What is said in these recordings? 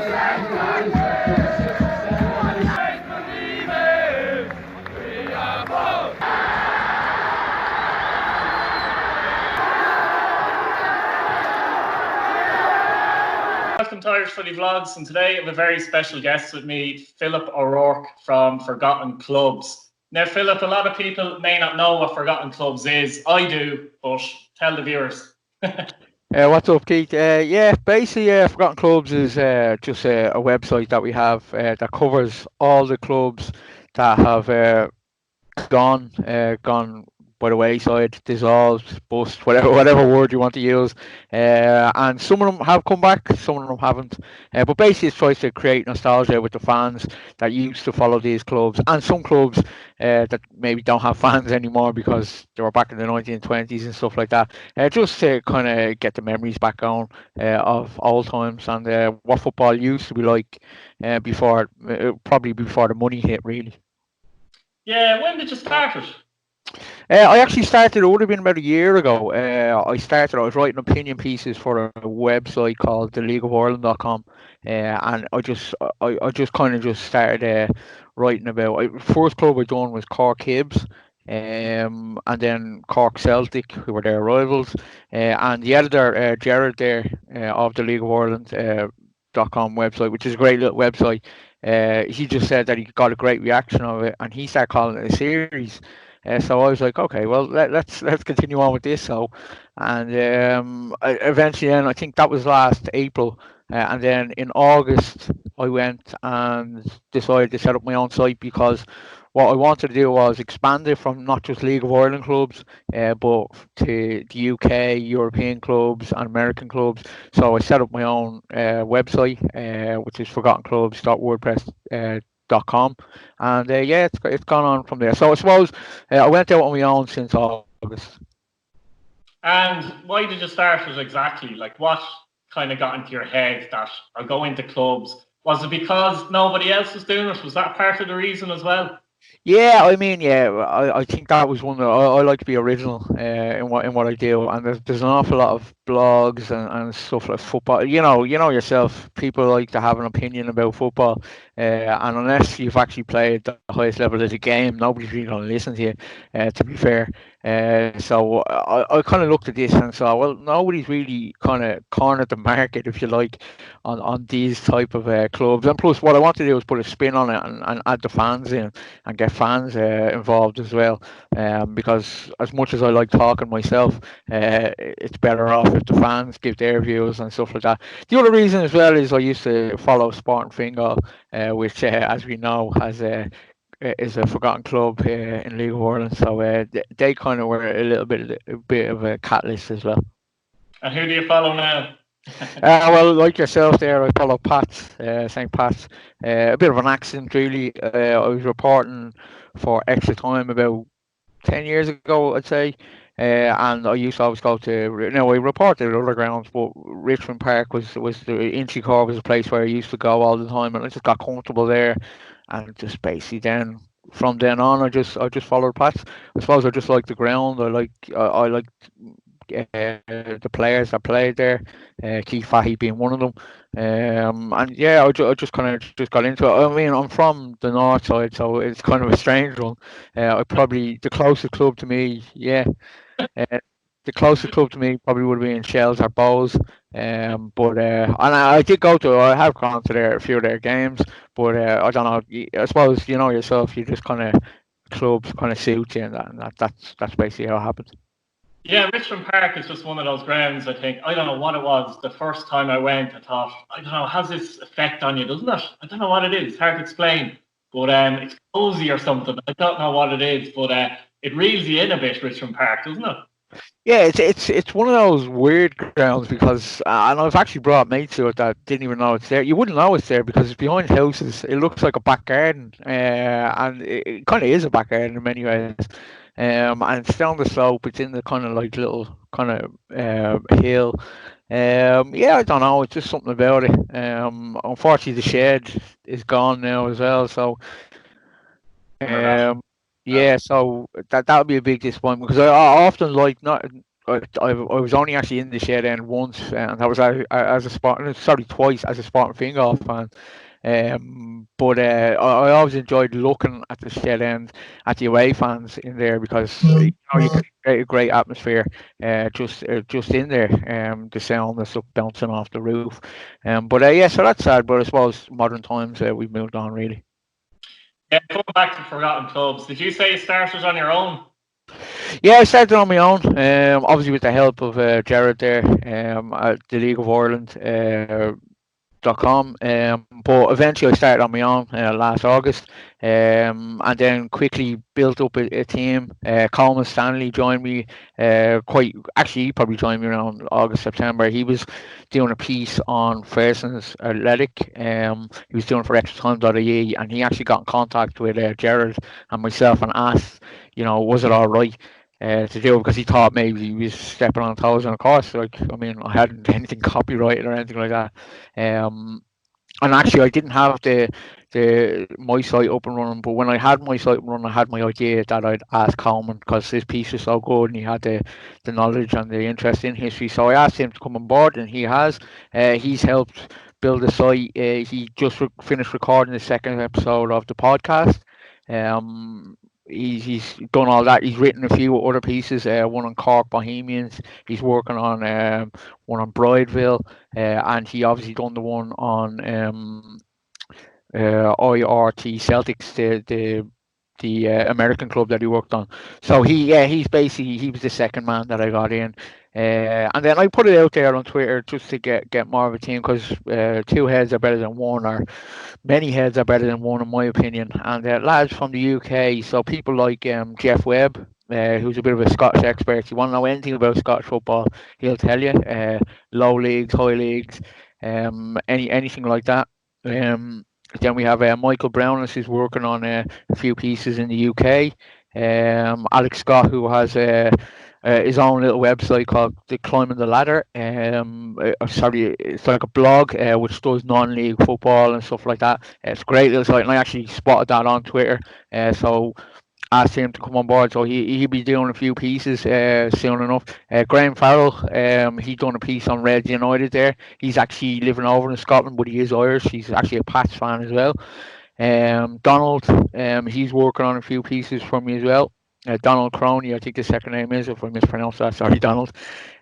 Welcome to Irish Footy Vlogs, and today I have a very special guest with me, Philip O'Rourke from Forgotten Clubs. Now, Philip, a lot of people may not know what Forgotten Clubs is. I do, but tell the viewers. What's up, Keith? Basically, Forgotten Clubs is just a website that we have that covers all the clubs that have gone by the wayside, dissolved, bust, whatever word you want to use. And some of them have come back, some of them haven't. But basically, it tries to create nostalgia with the fans that used to follow these clubs, and some clubs that maybe don't have fans anymore because they were back in the 1920s and stuff like that. Just to kind of get the memories back on of old times and what football used to be like probably before the money hit, really. Yeah, when did you start it? I actually started, it would have been about a year ago. I was writing opinion pieces for a website called theleagueofireland.com. And I just kind of just started writing about, first club I done was Cork Hibs. And then Cork Celtic, who were their rivals. And the editor, Jared there, of the League of Ireland .com website, which is a great little website. He just said that he got a great reaction of it, and he started calling it a series. So I was like, okay, well, let's continue on with this. So, and eventually, then I think that was last April, and then in August I went and decided to set up my own site because what I wanted to do was expand it from not just League of Ireland clubs, but to the UK, European clubs, and American clubs. So I set up my own website, which is forgottenclubs.wordpress.com, and it's gone on from there. So I suppose I went out on my own since August. And why did you start it exactly? Like, what kind of got into your head that I'll go into clubs? Was it because nobody else was doing it? Was that part of the reason as well? Yeah, I mean, I think that was one that I like to be original in what I do, and there's an awful lot of blogs and stuff like football. You know yourself, people like to have an opinion about football, and unless you've actually played the highest level of the game, nobody's really going to listen to you. To be fair, so I kind of looked at this and saw, well, nobody's really kind of cornered the market, if you like, on these type of clubs. And plus, what I want to do is put a spin on it and add the fans in and get fans involved as well. Because as much as I like talking myself, it's better off if the fans give their views and stuff like that. The other reason as well is I used to follow Sport and Fingal, which, as we know, is a forgotten club in League of Ireland. So they kind of were a bit of a catalyst as well. And who do you follow now? Well, like yourself there, I follow Pat's, St. Pat's. A bit of an accident, really. I was reporting for Extra Time about 10 years ago, I'd say. And I used to always go to, I reported at other grounds, but Richmond Park was the Inchicore was a place where I used to go all the time, and I just got comfortable there. And just basically then, from then on, I just followed Pat's. I suppose I just like the ground. I like the players that played there, Keith Fahey being one of them. And yeah, I just kind of just got into it. I mean, I'm from the north side, so it's kind of a strange one. The closest club to me, the closest club to me probably would have been Shells or Bows. But and I did I have gone to a few of their games, but I don't know. I suppose you know yourself. You just kind of clubs kind of suit you, and that's basically how it happens. Yeah, Richmond Park is just one of those grounds, I think. I don't know what it was. The first time I went, I thought, I don't know, has this effect on you, doesn't it? I don't know what it is. It's hard to explain. But it's cozy or something. I don't know what it is, but it reels you in a bit, Richmond Park, doesn't it? Yeah, it's one of those weird grounds because, and I've actually brought mates to it that didn't even know it's there. You wouldn't know it's there because it's behind houses. It looks like a back garden, and it kind of is a back garden in many ways. And it's down the slope. It's in the kind of like little kind of hill. Yeah, I don't know. It's just something about it. Unfortunately, the shed is gone now as well. So, yeah, so that would be a big disappointment because I often like not. I was only actually in the shed end once, and that was as a Spartan, sorry, twice as a Spartan Fingal fan. But I always enjoyed looking at the shed end at the away fans in there because you know you can get a great atmosphere just in there. The sound and stuff bouncing off the roof. But yeah, so that's sad. But I suppose modern times we've moved on really. Yeah, coming back to forgotten clubs, did you say you started on your own? Yeah, I started on my own. Obviously with the help of Jared there, at the League of Ireland. .com, but eventually I started on my own last August, and then quickly built up a team. Coleman Stanley joined me. He probably joined me around August September. He was doing a piece on Ferguson's Athletic. He was doing for extratime.ie, and he actually got in contact with Gerald and myself and asked, was it all right to do, because he thought maybe he was stepping on toes. And of course, like, I mean, I hadn't anything copyrighted or anything like that. And actually, I didn't have the my site up and running, but when I had my site up and running, I had my idea that I'd ask Coleman because his piece was so good and he had the knowledge and the interest in history. So I asked him to come on board, and he has. He's helped build the site. He just finished recording the second episode of the podcast. Um, he's done all that. He's written a few other pieces. One on Cork Bohemians. He's working on one on Brideville. And he obviously done the one on IRT Celtics, the American club that he worked on. So he was the second man that I got in. And then I put it out there on Twitter just to get more of a team, because two heads are better than one, or many heads are better than one, in my opinion. And lads from the UK, so people like Jeff Webb, who's a bit of a Scottish expert. If you want to know anything about Scottish football, he'll tell you. Low leagues, high leagues, anything like that. Then we have Michael Brown, who's working on a few pieces in the UK. Alex Scott, who has his own little website called The Climbing the Ladder. Sorry, it's like a blog which does non-league football and stuff like that. It's a great little site, and I actually spotted that on Twitter. So asked him to come on board, so he'll be doing a few pieces soon enough. Graham Farrell, he done a piece on Reds United there. He's actually living over in Scotland, but he is Irish. He's actually a Pats fan as well. Donald, he's working on a few pieces for me as well. Donald Croney, I think the second name is, if I mispronounced that, sorry Donald.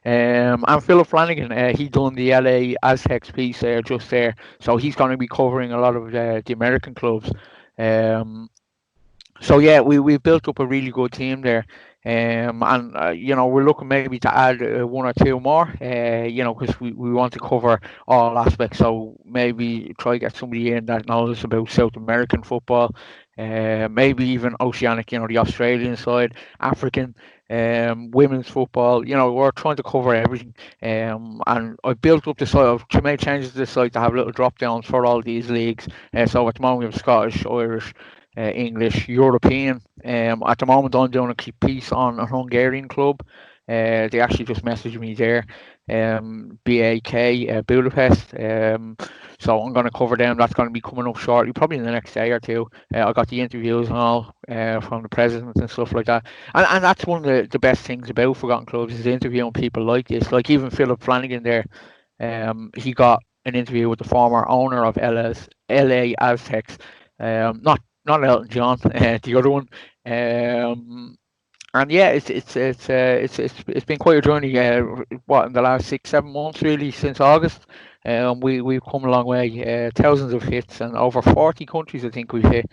And Philip Flanagan, he done the LA Aztecs piece just there, so he's going to be covering a lot of the American clubs. So yeah, we built up a really good team there, and we're looking maybe to add one or two more, because we want to cover all aspects. So maybe try to get somebody in that knows about South American football, maybe even Oceanic, the Australian side, African, women's football. We're trying to cover everything. And I built up the site. I've made changes to the site to have little drop downs for all these leagues. So at the moment we have Scottish, Irish, English, European. At the moment, I'm doing a piece on a Hungarian club. They actually just messaged me there. BAK Budapest. So I'm going to cover them. That's going to be coming up shortly, probably in the next day or two. I got the interviews and all from the president and stuff like that. And that's one of the best things about Forgotten Clubs, is interviewing people like this. Like even Philip Flanagan there. He got an interview with the former owner of LA Aztecs. Not Elton John, the other one. And yeah, it's been quite a journey. In the last 6-7 months really, since August. We've come a long way. Thousands of hits and over 40 countries I think we've hit.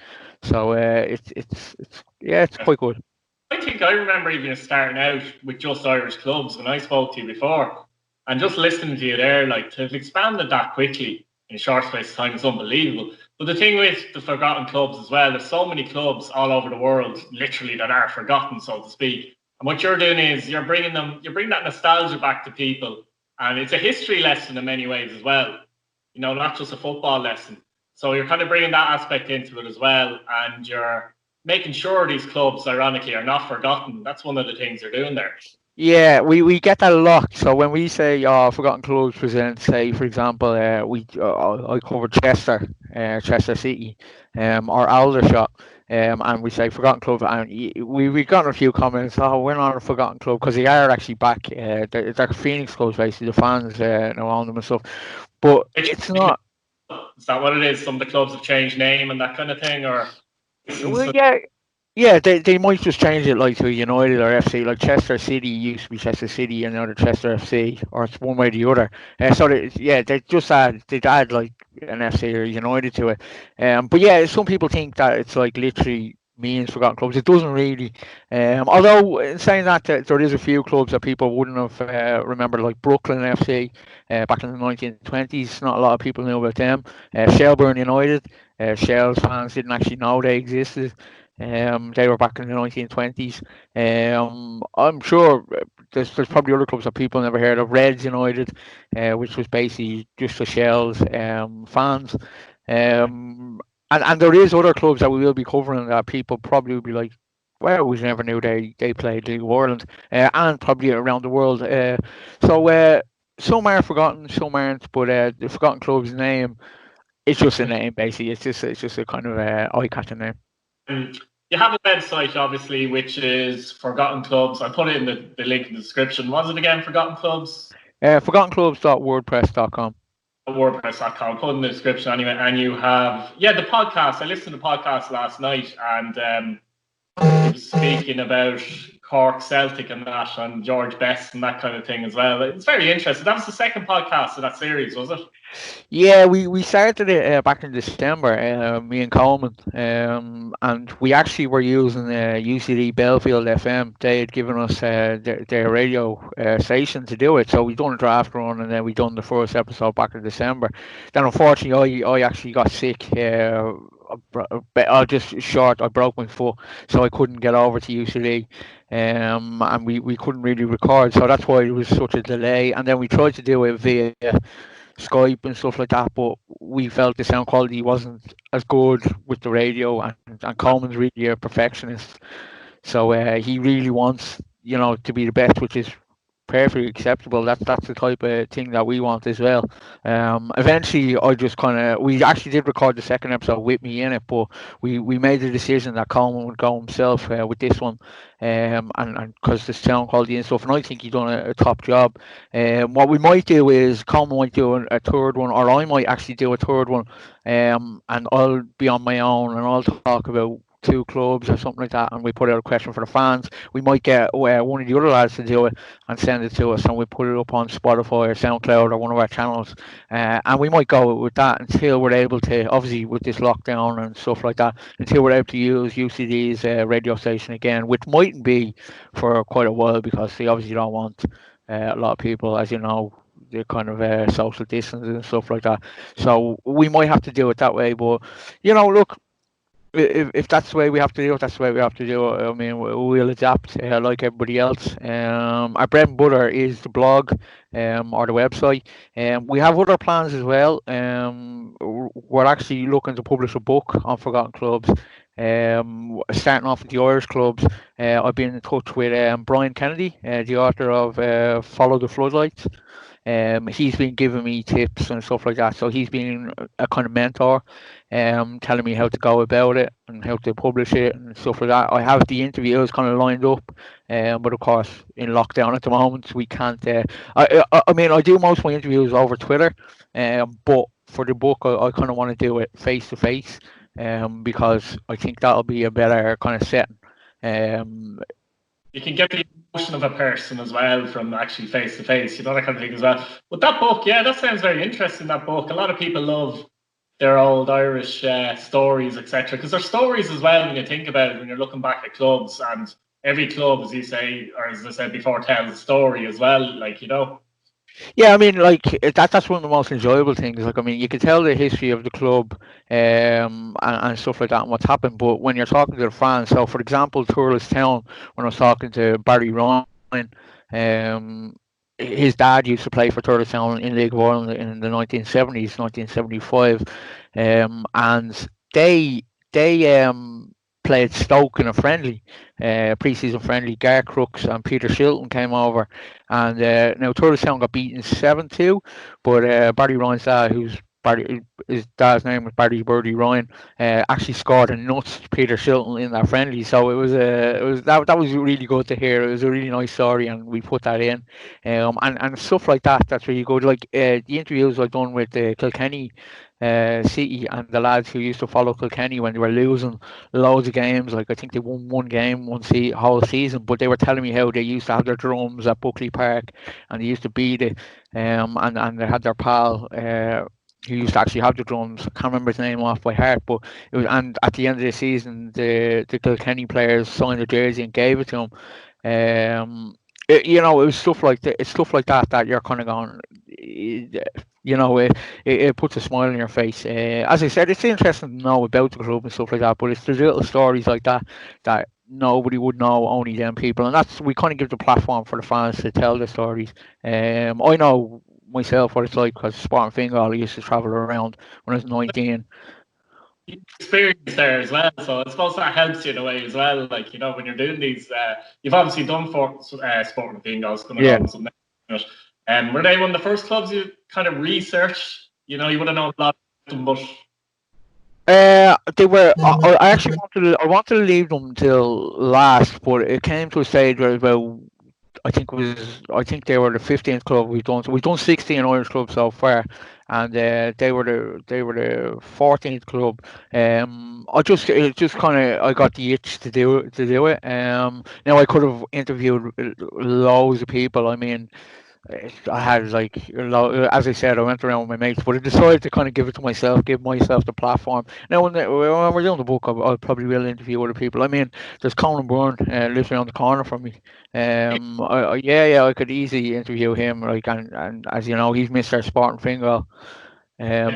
So it's quite good. I think I remember even starting out with just Irish clubs when I spoke to you before, and just listening to you there, like, to have expanded that quickly in a short space of time is unbelievable. But the thing with the forgotten clubs as well, there's so many clubs all over the world, literally, that are forgotten, so to speak. And what you're doing is you're bringing that nostalgia back to people, and it's a history lesson in many ways as well. Not just a football lesson. So you're kind of bringing that aspect into it as well, and you're making sure these clubs, ironically, are not forgotten. That's one of the things you're doing there. Yeah, we get that a lot. So when we say Forgotten Clubs present, say for example, I covered Chester, Chester City, or Aldershot, and we say Forgotten Club, and we got a few comments. Oh, we're not a Forgotten Club because they are actually back. They're Phoenix clubs basically. The fans know on them and stuff, but Which it's not. is that what it is? Some of the clubs have changed name and that kind of thing, or Well, yeah, yeah, they might just change it like to United or FC. Like Chester City used to be Chester City, and now they're Chester FC, or it's one way or the other. Yeah, they add like an FC or United to it. But yeah, some people think that it's like literally means forgotten clubs. It doesn't really. Although in saying that, there is a few clubs that people wouldn't have remembered, like Brooklyn FC back in the 1920s. Not a lot of people knew about them. Shelburne United. Shells fans didn't actually know they existed. They were back in the 1920s. I'm sure there's probably other clubs that people never heard of. Reds United, which was basically just the Shells fans. And there is other clubs that we will be covering that people probably will be like, well, we never knew they played League of Ireland, and probably around the world. So some are forgotten, some aren't. But the Forgotten Club's name, it's just a name basically. It's just a kind of eye-catching name. you have a website, obviously, which is Forgotten Clubs. I put it in the link in the description. Was it again, Forgotten Clubs? ForgottenClubs.wordpress.com. WordPress.com. Put in the description anyway. And you have, yeah, the podcast. I listened to the podcast last night, and he was speaking about Cork Celtic and that, and George Best and that kind of thing as well. It's very interesting. That was the second podcast of that series, was it? Yeah, we started it back in December, me and Coleman, and we actually were using UCD Belfield FM. They had given us their radio station to do it, so we done a draft run, and then we done the first episode back in December. Then unfortunately, I actually got sick. I broke my foot, so I couldn't get over to UCD, and we couldn't really record, so that's why it was such a delay. And then we tried to do it via Skype and stuff like that, but we felt the sound quality wasn't as good with the radio, and Coleman's really a perfectionist, so he really wants to be the best, which is perfectly acceptable. That's the type of thing that we want as well. Eventually, I just kind of we actually did record the second episode with me in it, but we made the decision that Coleman would go himself with this one, and because the sound quality and stuff, and I think he's done a top job. What we might do is Coleman might do a third one, or I might actually do a third one, and I'll be on my own and I'll talk about two clubs or something like that, and we put out a question for the fans. We might get one of the other lads to do it and send it to us, and we put it up on Spotify or SoundCloud or one of our channels, and we might go with that until we're able to, obviously with this lockdown and stuff like that, until we're able to use UCD's radio station again, which mightn't be for quite a while because they obviously don't want a lot of people, as you know, the kind of social distancing and stuff like that. So we might have to do it that way, but look, if that's the way we have to do it, that's the way we have to do it. I mean, we'll adapt like everybody else. Our bread and butter is the blog or the website. We have other plans as well. We're actually looking to publish a book on forgotten clubs. Starting off with the Irish clubs, I've been in touch with Brian Kennedy, the author of Follow the Floodlights. He's been giving me tips and stuff like that. So he's been a kind of mentor, telling me how to go about it and how to publish it and stuff like that. I have the interviews kind of lined up, but of course in lockdown at the moment we can't. I mean, I do most of my interviews over Twitter, but for the book I kind of want to do it face to face, because I think that'll be a better kind of setting. You can get the emotion of a person as well from actually face to face, that kind of thing as well. But that book, yeah, that sounds very interesting. That book, a lot of people love their old Irish stories, etc. Because they're stories as well when you think about it. When you're looking back at clubs, and every club, as you say, or as I said before, tells a story as well. Yeah, I mean, like that's one of the most enjoyable things. Like, I mean, you can tell the history of the club, and stuff like that, and what's happened. But when you're talking to the fans, so for example, Tourist Town, when I was talking to Barry Ryan, um, his dad used to play for Tourist Town in League of Ireland in the 1970s, 1975, and they played Stoke in a friendly, pre-season friendly. Gar Crooks and Peter Shilton came over, and now Town got beaten 7-2, but Barry Ryan's dad, his dad's name was Barry Birdie Ryan, actually scored a nuts Peter Shilton in that friendly. So that was really good to hear. It was a really nice story, and we put that in, and stuff like that. That's really good. Like the interviews I've done with Kilkenny City and the lads who used to follow Kilkenny when they were losing loads of games. Like I think they won one game whole season, but they were telling me how they used to have their drums at Buckley Park, and they used to beat it. And they had their pal. Who used to actually have the drums? I can't remember his name off by heart, but it was. And at the end of the season, the Kilkenny players signed the jersey and gave it to him. It was stuff like that. It's stuff like that that you're kind of going. It puts a smile on your face. As I said, it's interesting to know about the club and stuff like that, but it's the little stories like that that nobody would know, only them people, and that's we kind of give the platform for the fans to tell the stories. I know myself what it's like because Spartan Fingal, I used to travel around when I was 19. Experience there as well, so I suppose that helps you in a way as well. Like when you're doing these, you've obviously done for Sporting Fingals, going to go something. Were they one of the first clubs you kind of researched? You would have known a lot of them, but they were. I actually wanted to leave them till last, but it came to a stage where about. I think they were the 15th club we've done. So we've done 16 Irish clubs so far, and they were the 14th club. I got the itch to do it. Now I could have interviewed loads of people. I mean, I had as I said, I went around with my mates, but I decided to kind of give myself the platform. Now when we're doing the book, I'll probably will interview other people. I mean, there's Conan Byrne lives around the corner from me. I could easily interview him. Like and as you know, he's Mr. Spartan Fingal.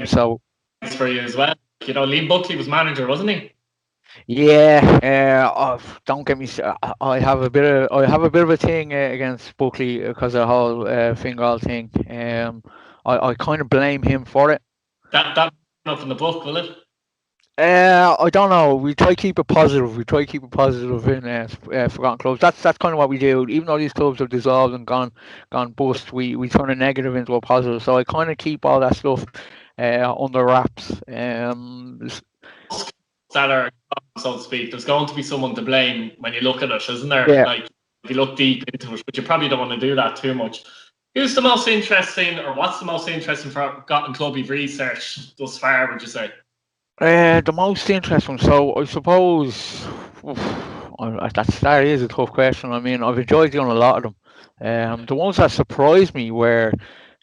So it's for you as well. Liam Buckley was manager, wasn't he? Yeah, don't get me. I have a bit of a thing against Buckley because of the whole Fingal thing. I kind of blame him for it. That up in the book, will it? I don't know. We try to keep it positive. In forgotten clubs. That's kind of what we do. Even though these clubs have dissolved and gone bust, we turn a negative into a positive. So I kind of keep all that stuff under wraps. That are, so to speak, there's going to be someone to blame when you look at it, isn't there? Yeah. Like if you look deep into it, but you probably don't want to do that too much. Who's the most interesting, or what's the most interesting forgotten club you've researched thus far, would you say? The most interesting. So I suppose that is a tough question. I mean, I've enjoyed doing a lot of them. The ones that surprised me were,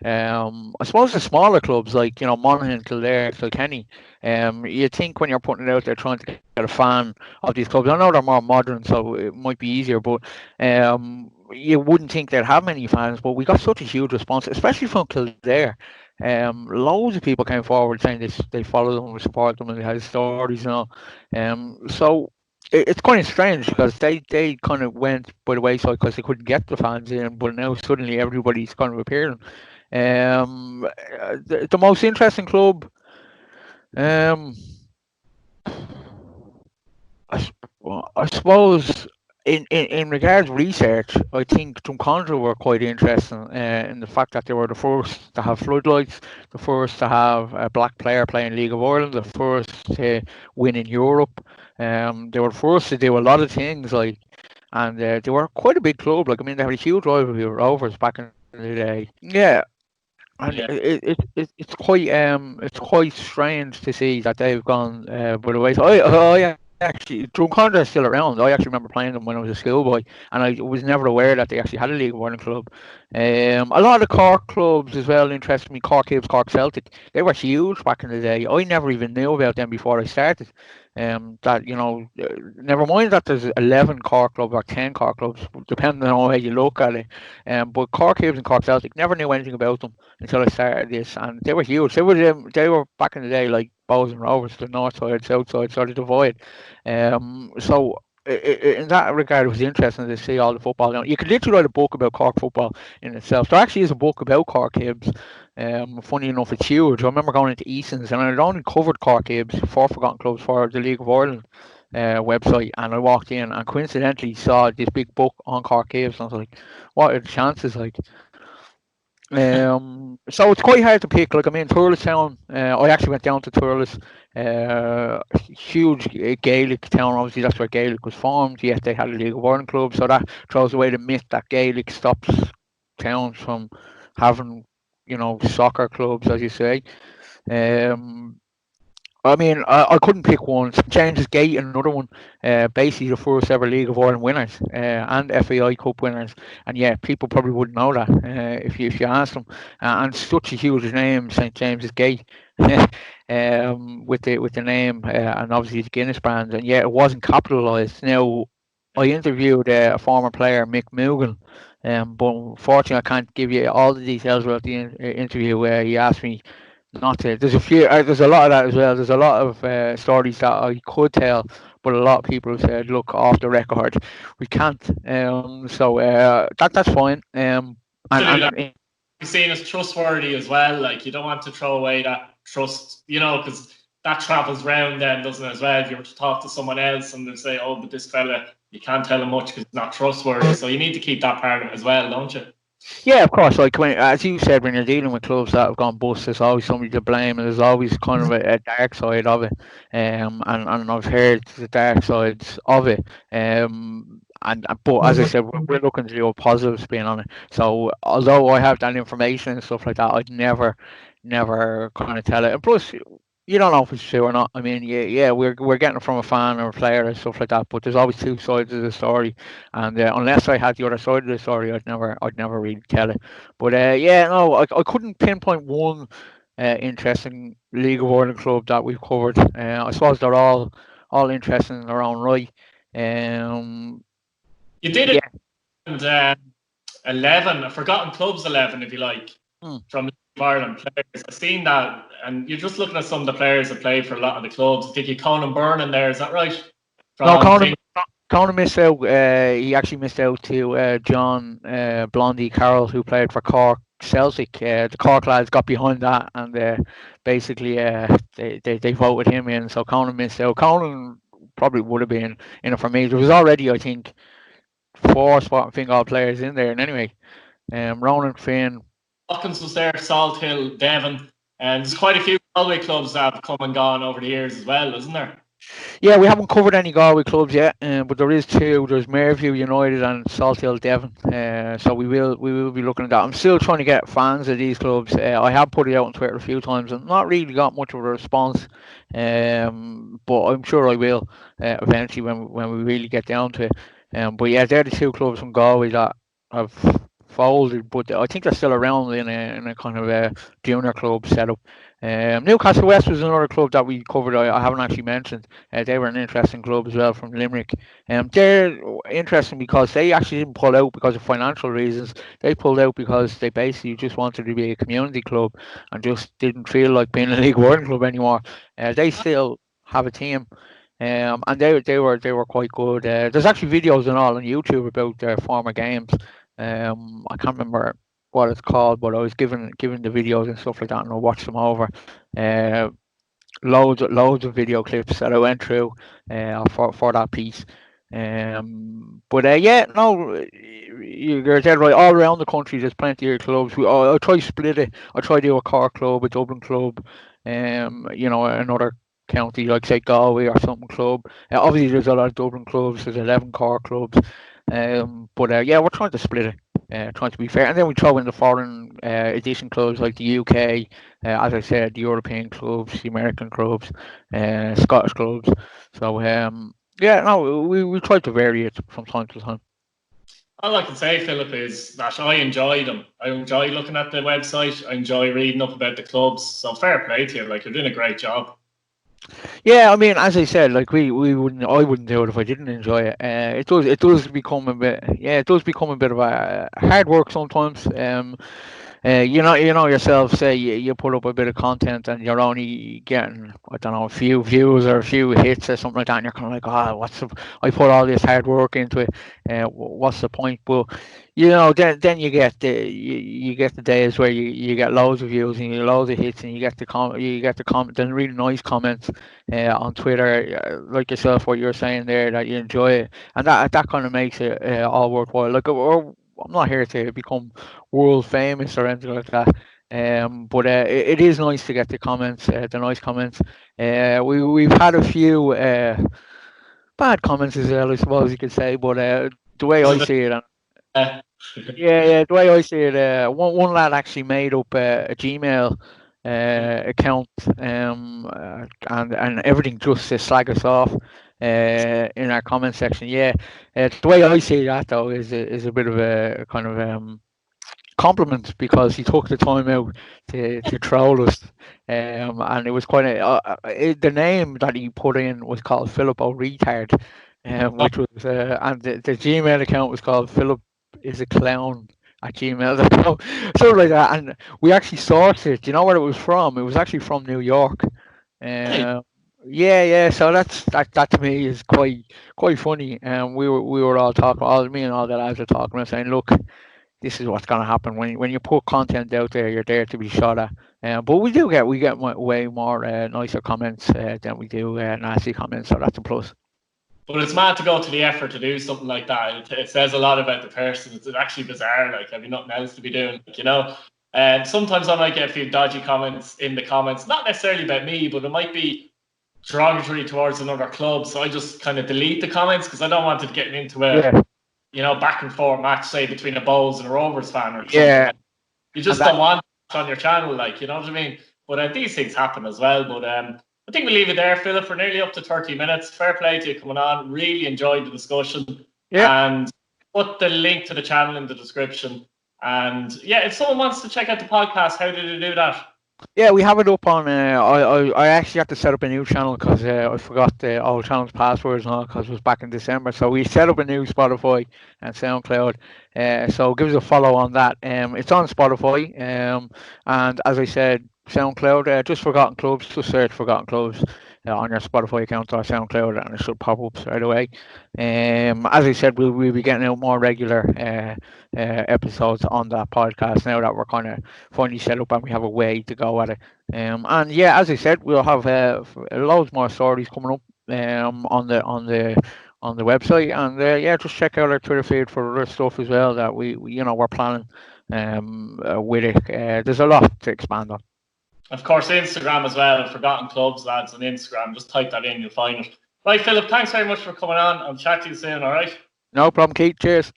I suppose the smaller clubs like Monaghan, Kildare, Kilkenny. You think when you're putting it out there trying to get a fan of these clubs, I know they're more modern, so it might be easier, but you wouldn't think they'd have many fans. But we got such a huge response, especially from Kildare. Loads of people came forward saying they follow them, we support them, and they had stories and all. So it's kind of strange because they kind of went by the wayside because they couldn't get the fans in, but now suddenly everybody's kind of appearing. The most interesting club, I suppose in regards to research, I think Drumcondra were quite interesting in the fact that they were the first to have floodlights, the first to have a black player playing League of Ireland, the first to win in Europe. They were first to do a lot of things and they were quite a big club. Like I mean, they had a huge rivalry with Rovers back in the day. Yeah. And it's quite strange to see that they've gone by the way. So I actually Drumcondra is still around. I actually remember playing them when I was a schoolboy, and I was never aware that they actually had a League of Ireland club. A lot of Cork clubs as well interested me. Cork Hibs, Cork Celtic. They were huge back in the day. I never even knew about them before I started. Never mind that there's 11 Cork clubs or 10 Cork clubs, depending on how you look at it. But Cork Hibs and Cork Celtic, never knew anything about them until I started this, and they were huge. They were back in the day like Bows and Rovers, the north side, south side, sort of divide. So in that regard, it was interesting to see all the football. You could literally write a book about Cork football in itself. There actually is a book about Cork Hibs. Funny enough, it's huge. I remember going into Eason's and I'd only covered Cork Hibs, 4 forgotten clubs for the League of Ireland. website, and I walked in and coincidentally saw this big book on Cork Caves, and I was like, what are the chances? Like, so it's quite hard to pick. Like, I mean, Thurles Town. I actually went down to Thurles. Huge Gaelic town. Obviously, that's where Gaelic was formed. Yet they had a League of Ireland club, so that throws away the myth that Gaelic stops towns from having, soccer clubs, as you say. Um, I mean, I couldn't pick one. St James's Gate, another one. Basically, the first ever League of Ireland winners and FAI Cup winners. And yeah, people probably wouldn't know that if you ask them. And such a huge name, St James's Gate, with the name and obviously the Guinness brand. And yeah, it wasn't capitalised. Now, I interviewed a former player, Mick Mugan. But unfortunately, I can't give you all the details about the interview where he asked me not to. There's a few. There's a lot of that as well. There's a lot of stories that I could tell, but a lot of people have said, "Look, off the record, we can't." So that's fine. Absolutely. You're seen as trustworthy as well. Like, you don't want to throw away that trust, because that travels round then, doesn't it, as well? If you were to talk to someone else and they say, "Oh, but this fella, you can't tell him much because he's not trustworthy." So you need to keep that part of it as well, don't you? Yeah, of course. Like, as you said, when you're dealing with clubs that have gone bust, there's always somebody to blame, and there's always kind of a dark side of it. And I've heard the dark sides of it. But as I said, we're looking to do a positive spin on it. So although I have that information and stuff like that, I'd never kind of tell it. And plus, you don't know if it's true or not. I mean, yeah, we're getting it from a fan or a player and stuff like that. But there's always two sides of the story, and unless I had the other side of the story, I'd never really tell it. But yeah, no, I couldn't pinpoint one interesting League of Ireland club that we've covered. I suppose they're all interesting in their own right. You did it, Yeah. and 11, a Forgotten Clubs 11, if you like, from Ireland players. I've seen that, and you're just looking at some of the players that played for a lot of the clubs. I think you Conan Byrne in there, is that right? No, From Conan missed out. He actually missed out to John Blondie Carroll, who played for Cork Celtic. The Cork lads got behind that, and basically they voted him in. So Conan missed out. Conan probably would have been in it for me. There was already, I think, 4 Sporting Fingal players in there. And anyway, Ronan Finn. Hopkins was there, Salt Hill, Devon, and there's quite a few Galway clubs that have come and gone over the years as well, isn't there? Yeah, we haven't covered any Galway clubs yet, but there is 2. There's Maryview United and Salt Hill Devon. So we will be looking at that. I'm still trying to get fans of these clubs. I have put it out on Twitter a few times and not really got much of a response. But I'm sure I will eventually when we really get down to it. But yeah, they're the 2 clubs from Galway that have folded, but I think they're still around in a kind of a junior club setup. Newcastle West was another club that we covered. I haven't actually mentioned. They were an interesting club as well from Limerick. They're interesting because they actually didn't pull out because of financial reasons. They pulled out because they basically just wanted to be a community club and just didn't feel like being a League One club anymore. They still have a team. And they were quite good. There's actually videos and all on YouTube about their former games. I can't remember what it's called, but I was given the videos and stuff like that, and I watched them over. Uh, loads of video clips that I went through for that piece. But yeah, no, you're dead right. All around the country, there's plenty of clubs. I try to split it. I try to do a Cork club, a Dublin club, another county like say Galway or something club. Obviously, there's a lot of Dublin clubs. There's 11 Cork clubs. But yeah, we're trying to split it. Trying to be fair, and then we throw in the foreign edition clubs like the UK, as I said, the European clubs, the American clubs, Scottish clubs. So yeah, no, we try to vary it from time to time. All I can say, Philip, is that I enjoy them. I enjoy looking at the website. I enjoy reading up about the clubs. So fair play to you. Like, you're doing a great job. Yeah, I mean, as I said, like I wouldn't do it if I didn't enjoy it. It does become a bit, yeah, it does become a bit of a hard work sometimes. you know yourself. Say you put up a bit of content and you're only getting, I don't know, a few views or a few hits or something like that, and you're kind of like, oh, I put all this hard work into it. What's the point? But then you get the days where you get loads of views and you loads of hits and you get the comment, then really nice comments on Twitter, like yourself, what you're saying there, that you enjoy it, and that kind of makes it all worthwhile. Like, I'm not here to become world famous or anything like that. But it is nice to get the comments, the nice comments. We've had a few bad comments as well, I suppose you could say. But the way I see it, Uh, yeah, the way I see it, one lad actually made up a Gmail account, and everything just to slag us off in our comment section. Yeah, the way I see that though is a bit of a kind of compliment because he took the time out to troll us, and it was quite the name that he put in was called Philip O'Retard, which was and the Gmail account was called Philip is a clown at gmail.com, something like that. And we actually sourced it. Do you know where it was from? It was actually from New York. hey, um yeah, so that to me is quite funny. And we were all talking, all me and all the lads were talking and saying, look, this is what's going to happen when you put content out there. You're there to be shot at. But we get way more nicer comments than we do nasty comments, so that's a plus. but it's mad to go to the effort to do something like that. It says a lot about the person. It's actually bizarre. Like, having nothing else to be doing, And sometimes I might get a few dodgy comments in the comments, not necessarily about me, but it might be derogatory towards another club. So I just kind of delete the comments because I don't want it getting into a Yeah, back and forth match, say between a Bowls and a Rovers fan or something. yeah, You and just that don't want it on your channel, like, you know what I mean? But these things happen as well. But I think we'll leave it there, Philip. We're nearly up to 30 minutes. Fair play to you coming on. Really enjoyed the discussion. yeah. And put the link to the channel in the description. And yeah, if someone wants to check out the podcast, how do they do that? Yeah, we have it up on. I actually had to set up a new channel because I forgot the old channel's passwords and all because it was back in December. So we set up a new Spotify and SoundCloud. So give us a follow on that. It's on Spotify. And as I said, SoundCloud. Just Forgotten Clubs. Just search Forgotten Clubs on your Spotify account or SoundCloud, and it should pop up straight away. As I said, we'll be getting out more regular episodes on that podcast now that we're kind of finally set up and we have a way to go at it. And yeah, as I said, we'll have loads more stories coming up on the website. And yeah, just check out our Twitter feed for other stuff as well that we're planning with it. There's a lot to expand on. Of course, Instagram as well. Forgotten Clubs, lads, on Instagram. Just type that in, you'll find it. Right, Philip, thanks very much for coming on. I'll chat to you soon, all right? No problem, Keith. Cheers.